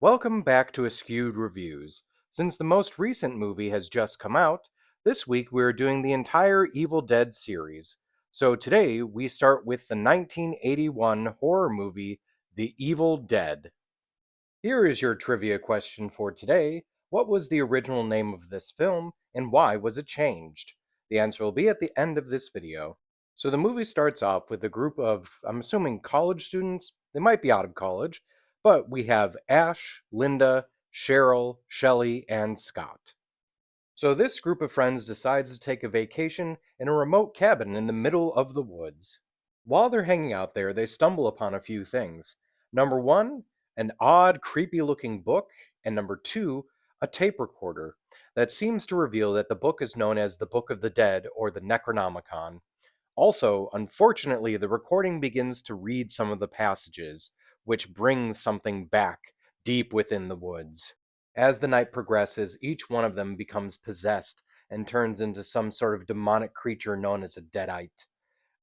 Welcome back to Askewed Reviews. Since the most recent movie has just come out, this week we're doing the entire Evil Dead series. So today we start with the 1981 horror movie, The Evil Dead. Here is your trivia question for today. What was the original name of this film, and why was it changed? The answer will be at the end of this video. So the movie starts off with a group of, I'm assuming, college students. They might be out of college, but we have Ash, Linda, Cheryl, Shelley, and Scott. So this group of friends decides to take a vacation in a remote cabin in the middle of the woods. While they're hanging out there, they stumble upon a few things. Number one, an odd, creepy looking book, and number two, a tape recorder that seems to reveal that the book is known as the Book of the Dead or the Necronomicon. Also, unfortunately, the recording begins to read some of the passages, which brings something back deep within the woods. As the night progresses, each one of them becomes possessed and turns into some sort of demonic creature known as a Deadite,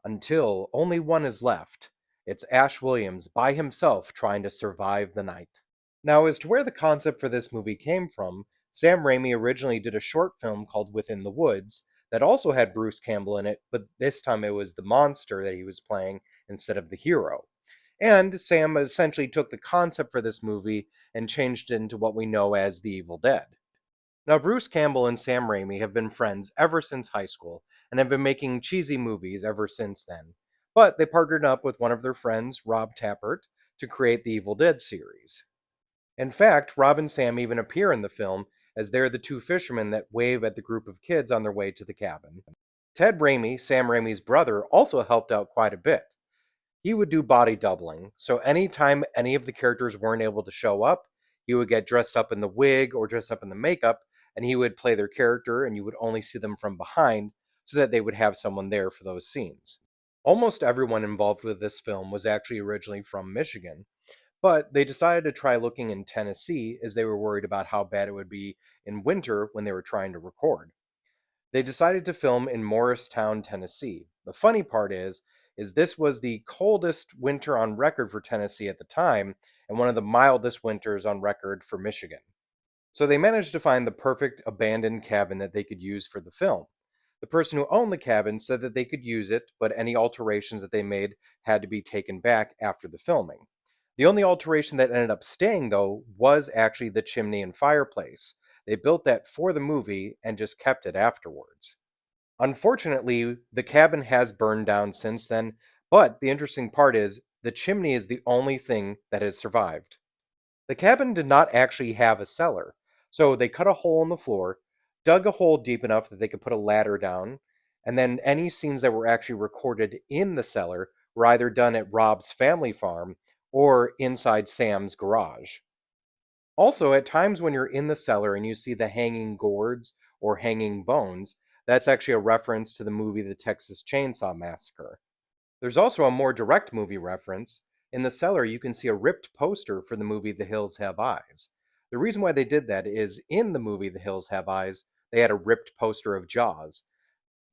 until only one is left. It's Ash Williams by himself trying to survive the night. Now, as to where the concept for this movie came from, Sam Raimi originally did a short film called Within the Woods that also had Bruce Campbell in it, but this time it was the monster that he was playing instead of the hero. And Sam essentially took the concept for this movie and changed it into what we know as The Evil Dead. Now, Bruce Campbell and Sam Raimi have been friends ever since high school and have been making cheesy movies ever since then. But they partnered up with one of their friends, Rob Tappert, to create the Evil Dead series. In fact, Rob and Sam even appear in the film as they're the two fishermen that wave at the group of kids on their way to the cabin. Ted Raimi, Sam Raimi's brother, also helped out quite a bit. He would do body doubling, so anytime any of the characters weren't able to show up, he would get dressed up in the wig or dressed up in the makeup, and he would play their character, and you would only see them from behind so that they would have someone there for those scenes. Almost everyone involved with this film was actually originally from Michigan, but they decided to try looking in Tennessee as they were worried about how bad it would be in winter when they were trying to record. They decided to film in Morristown, Tennessee. The funny part is this was the coldest winter on record for Tennessee at the time and one of the mildest winters on record for Michigan. So they managed to find the perfect abandoned cabin that they could use for the film. The person who owned the cabin said that they could use it, but any alterations that they made had to be taken back after the filming. The only alteration that ended up staying, though, was actually the chimney and fireplace. They built that for the movie and just kept it afterwards. Unfortunately, the cabin has burned down since then, but the interesting part is the chimney is the only thing that has survived. The cabin did not actually have a cellar, so they cut a hole in the floor, dug a hole deep enough that they could put a ladder down, and then any scenes that were actually recorded in the cellar were either done at Rob's family farm or inside Sam's garage. Also, at times when you're in the cellar and you see the hanging gourds or hanging bones, that's actually a reference to the movie The Texas Chainsaw Massacre. There's also a more direct movie reference. In the cellar, you can see a ripped poster for the movie The Hills Have Eyes. The reason why they did that is in the movie The Hills Have Eyes, they had a ripped poster of Jaws.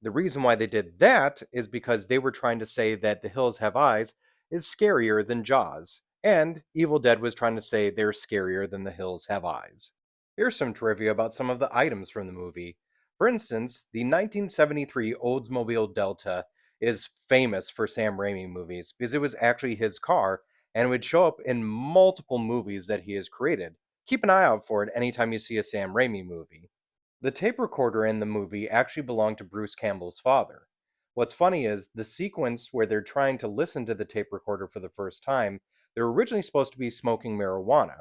The reason why they did that is because they were trying to say that The Hills Have Eyes is scarier than Jaws, and Evil Dead was trying to say they're scarier than The Hills Have Eyes. Here's some trivia about some of the items from the movie. For instance, the 1973 Oldsmobile Delta is famous for Sam Raimi movies because it was actually his car and would show up in multiple movies that he has created. Keep an eye out for it anytime you see a Sam Raimi movie. The tape recorder in the movie actually belonged to Bruce Campbell's father. What's funny is the sequence where they're trying to listen to the tape recorder for the first time, they're originally supposed to be smoking marijuana.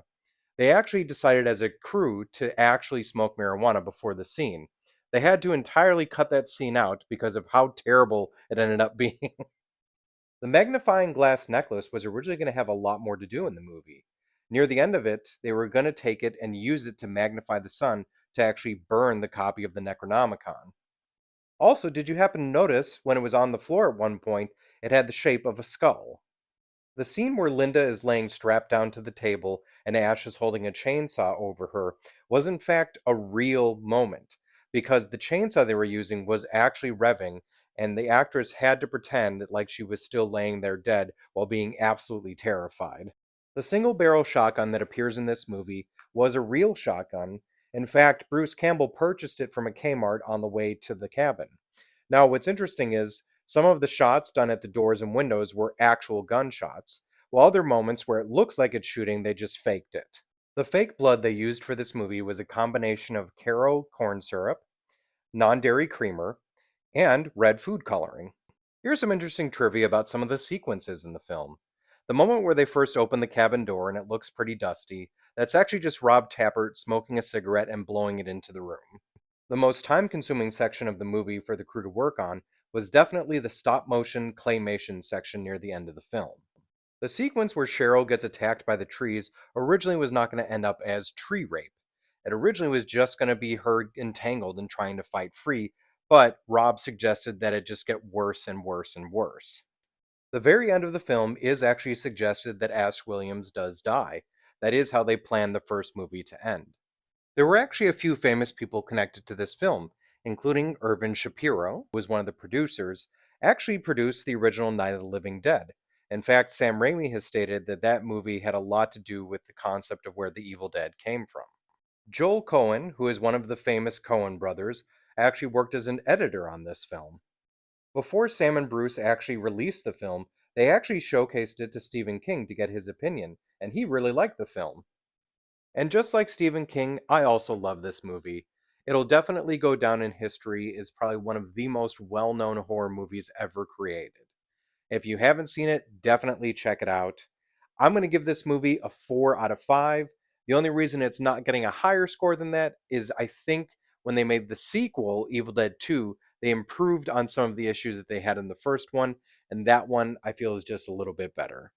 They actually decided as a crew to actually smoke marijuana before the scene. They had to entirely cut that scene out because of how terrible it ended up being. The magnifying glass necklace was originally going to have a lot more to do in the movie. Near the end of it, they were going to take it and use it to magnify the sun to actually burn the copy of the Necronomicon. Also, did you happen to notice when it was on the floor at one point, it had the shape of a skull? The scene where Linda is laying strapped down to the table and Ash is holding a chainsaw over her was in fact a real moment because the chainsaw they were using was actually revving and the actress had to pretend like she was still laying there dead while being absolutely terrified. The single barrel shotgun that appears in this movie was a real shotgun. In fact, Bruce Campbell purchased it from a Kmart on the way to the cabin. Now, what's interesting is some of the shots done at the doors and windows were actual gunshots, while other moments where it looks like it's shooting, they just faked it. The fake blood they used for this movie was a combination of Caro corn syrup, non dairy creamer, and red food coloring. Here's some interesting trivia about some of the sequences in the film. The moment where they first open the cabin door and it looks pretty dusty, that's actually just Rob Tappert smoking a cigarette and blowing it into the room. The most time consuming section of the movie for the crew to work on was definitely the stop motion claymation section near the end of the film. The sequence where Cheryl gets attacked by the trees originally was not going to end up as tree rape. It originally was just going to be her entangled and trying to fight free, but Rob suggested that it just get worse and worse and worse. The very end of the film is actually suggested that Ash Williams does die. That is how they planned the first movie to end. There were actually a few famous people connected to this film, including Irvin Shapiro, who was one of the producers, actually produced the original Night of the Living Dead. In fact, Sam Raimi has stated that that movie had a lot to do with the concept of where the Evil Dead came from. Joel Cohen, who is one of the famous Coen brothers, actually worked as an editor on this film. Before Sam and Bruce actually released the film, they actually showcased it to Stephen King to get his opinion, and he really liked the film. And just like Stephen King, I also love this movie. It'll definitely go down in history as probably one of the most well known horror movies ever created. If you haven't seen it, definitely check it out. I'm going to give this movie a 4 out of 5. The only reason it's not getting a higher score than that is I think when they made the sequel, Evil Dead 2, they improved on some of the issues that they had in the first one, and that one I feel is just a little bit better.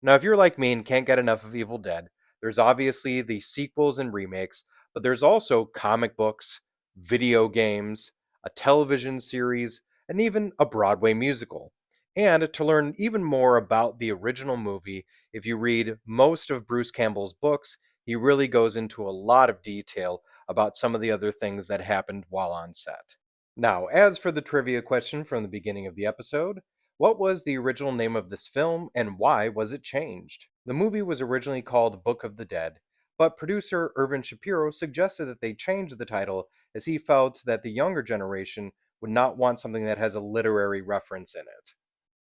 Now, if you're like me and can't get enough of Evil Dead, there's obviously the sequels and remakes, but there's also comic books, video games, a television series, and even a Broadway musical. And to learn even more about the original movie, if you read most of Bruce Campbell's books, he really goes into a lot of detail about some of the other things that happened while on set. Now, as for the trivia question from the beginning of the episode, what was the original name of this film and why was it changed? The movie was originally called Book of the Dead, but producer Irvin Shapiro suggested that they change the title as he felt that the younger generation would not want something that has a literary reference in it.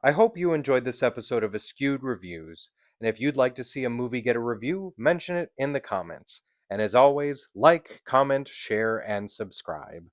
I hope you enjoyed this episode of Askewed Reviews, and if you'd like to see a movie get a review, mention it in the comments. And as always, like, comment, share, and subscribe.